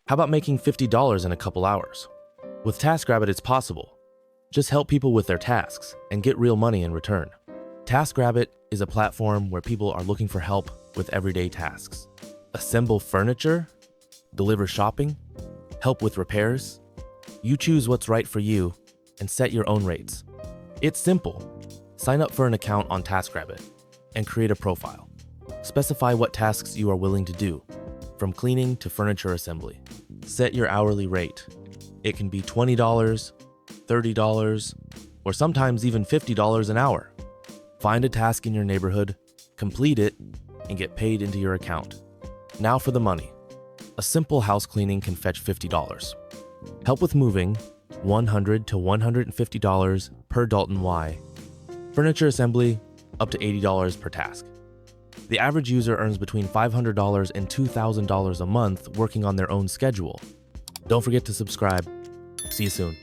How about making $50 in a couple hours? With TaskRabbit, it's possible. Just help people with their tasks and get real money in return. TaskRabbit is a platform where people are looking for help with everyday tasks. Assemble furniture, deliver shopping, help with repairs. You choose what's right for you and set your own rates. It's simple. Sign up for an account on TaskRabbit and create a profile. Specify what tasks you are willing to do, from cleaning to furniture assembly. Set your hourly rate. It can be $20, $30, or sometimes even $50 an hour. Find a task in your neighborhood, complete it, and get paid into your account. Now for the money. A simple house cleaning can fetch $50. Help with moving, $100 to $150 per Dalton Y. Furniture assembly, up to $80 per task. The average user earns between $500 and $2,000 a month working on their own schedule. Don't forget to subscribe. See you soon.